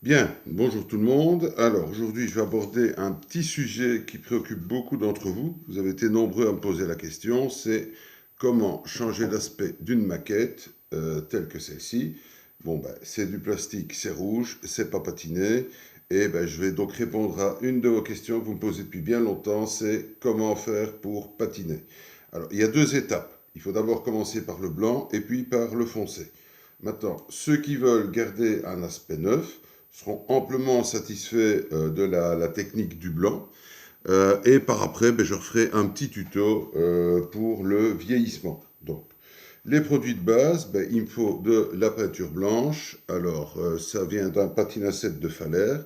Bien, bonjour tout le monde. Alors aujourd'hui, je vais aborder un petit sujet qui préoccupe beaucoup d'entre vous. Vous avez été nombreux à me poser la question, c'est comment changer l'aspect d'une maquette telle que celle-ci. Bon, ben, c'est du plastique, c'est rouge, c'est pas patiné. Et ben, je vais donc répondre à une de vos questions que vous me posez depuis bien longtemps, c'est comment faire pour patiner. Alors, il y a deux étapes. Il faut d'abord commencer par le blanc et puis par le foncé. Maintenant, ceux qui veulent garder un aspect neuf, seront amplement satisfaits de la technique du blanc. Et par après, ben, je referai un petit tuto pour le vieillissement. Donc, les produits de base, ben, il me faut de la peinture blanche. Alors, ça vient d'un patinacette de Falaire.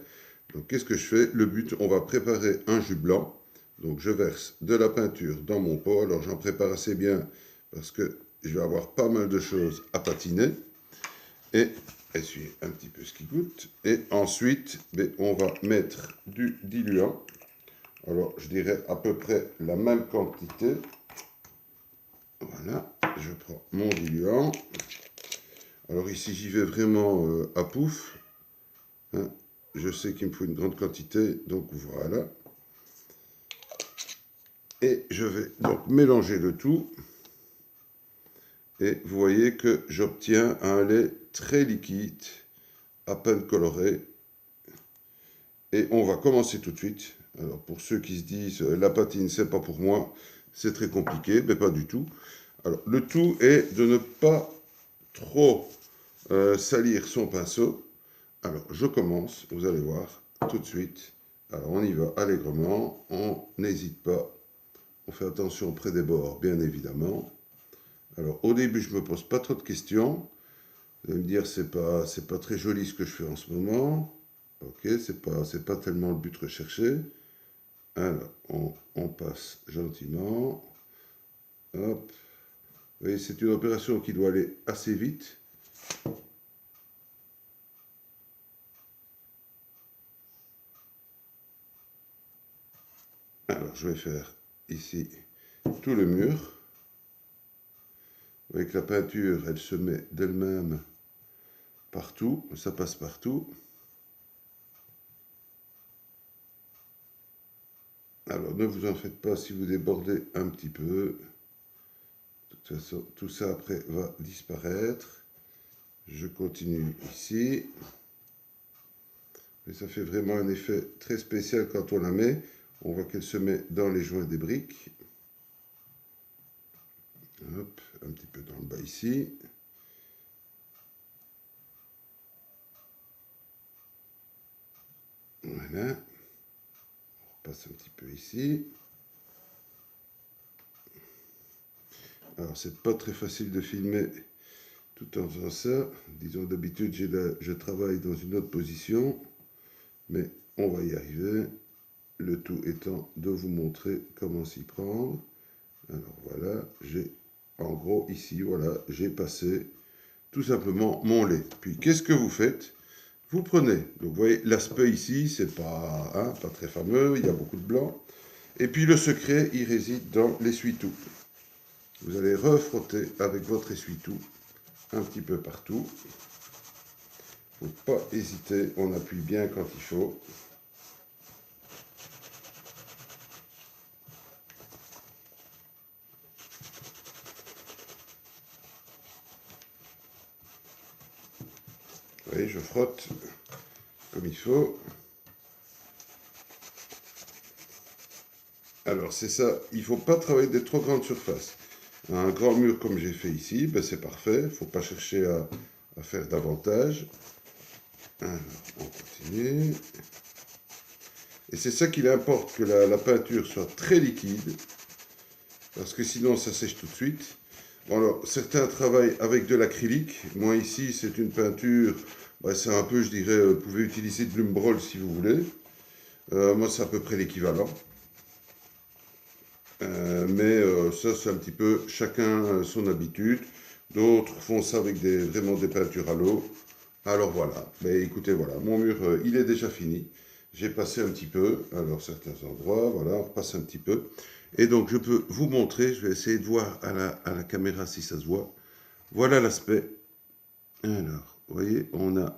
Donc, qu'est-ce que je fais? Le but, on va préparer un jus blanc. Donc, je verse de la peinture dans mon pot. Alors, j'en prépare assez bien parce que je vais avoir pas mal de choses à patiner. Et essuyer un petit peu ce qui goûte. Et ensuite, on va mettre du diluant. Alors, je dirais à peu près la même quantité. Voilà, je prends mon diluant. Alors ici, j'y vais vraiment à pouf. Hein. Je sais qu'il me faut une grande quantité, donc voilà. Et je vais donc mélanger le tout. Et vous voyez que j'obtiens un lait très liquide, à peine coloré. Et on va commencer tout de suite. Alors pour ceux qui se disent la patine c'est pas pour moi, c'est très compliqué, mais pas du tout. Alors le tout est de ne pas trop salir son pinceau. Alors je commence, vous allez voir tout de suite. Alors on y va allègrement, on n'hésite pas, on fait attention près des bords bien évidemment. Alors au début je me pose pas trop de questions. Vous allez me dire c'est pas très joli ce que je fais en ce moment. Ok, c'est pas tellement le but recherché. Alors, on passe gentiment. Hop. Vous voyez, c'est une opération qui doit aller assez vite. Alors, je vais faire ici tout le mur. Vous voyez que la peinture, elle se met d'elle-même partout. Ça passe partout. Alors, ne vous en faites pas si vous débordez un petit peu. De toute façon, tout ça après va disparaître. Je continue ici. Et ça fait vraiment un effet très spécial quand on la met. On voit qu'elle se met dans les joints des briques. Hop, un petit peu dans le bas ici. Voilà. On repasse un petit peu ici. Alors, c'est pas très facile de filmer tout en faisant ça. Disons, d'habitude, je travaille dans une autre position. Mais on va y arriver. Le tout étant de vous montrer comment s'y prendre. Alors voilà, j'ai en gros ici, voilà, j'ai passé tout simplement mon lait. Puis qu'est-ce que vous faites? Vous prenez, donc vous voyez l'aspect ici, c'est pas, hein, pas très fameux, il y a beaucoup de blanc. Et puis le secret, il réside dans l'essuie-tout. Vous allez refrotter avec votre essuie-tout un petit peu partout. Il ne faut pas hésiter, on appuie bien quand il faut. Vous voyez, je frotte comme il faut. Alors c'est ça, il ne faut pas travailler des trop grandes surfaces. Un grand mur comme j'ai fait ici, ben c'est parfait, il ne faut pas chercher à faire davantage. Alors, on continue. Et c'est ça qu'il importe, que la peinture soit très liquide, parce que sinon ça sèche tout de suite. Bon alors, certains travaillent avec de l'acrylique. Moi ici, c'est une peinture, ben, c'est un peu, je dirais, vous pouvez utiliser de l'Umbrol si vous voulez. Moi, c'est à peu près l'équivalent. Mais ça, c'est un petit peu chacun son habitude. D'autres font ça avec vraiment des peintures à l'eau. Alors voilà, mais écoutez, voilà, mon mur, il est déjà fini. J'ai passé un petit peu, alors certains endroits, voilà, on repasse un petit peu. Et donc je peux vous montrer, je vais essayer de voir à la caméra si ça se voit. Voilà l'aspect. Alors, vous voyez, on a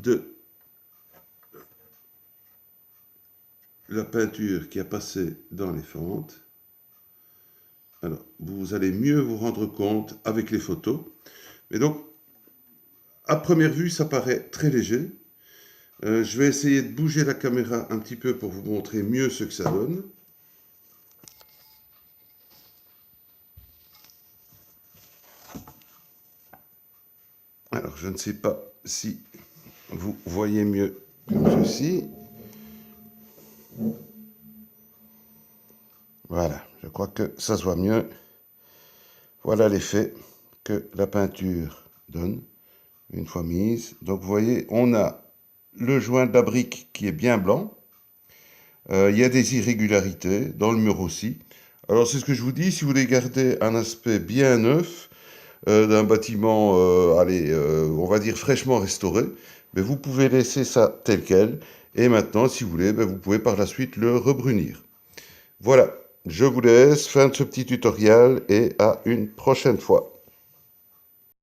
de la peinture qui a passé dans les fentes. Alors, vous allez mieux vous rendre compte avec les photos. Mais donc, à première vue, ça paraît très léger. Je vais essayer de bouger la caméra un petit peu pour vous montrer mieux ce que ça donne. Alors, je ne sais pas si vous voyez mieux que ceci. Voilà, je crois que ça se voit mieux. Voilà l'effet que la peinture donne une fois mise. Donc, vous voyez, on a le joint de la brique qui est bien blanc. Il y a des irrégularités dans le mur aussi. Alors, c'est ce que je vous dis, si vous voulez garder un aspect bien neuf d'un bâtiment, on va dire fraîchement restauré, mais vous pouvez laisser ça tel quel. Et maintenant, si vous voulez, vous pouvez par la suite le rebrunir. Voilà, je vous laisse, fin de ce petit tutoriel et à une prochaine fois.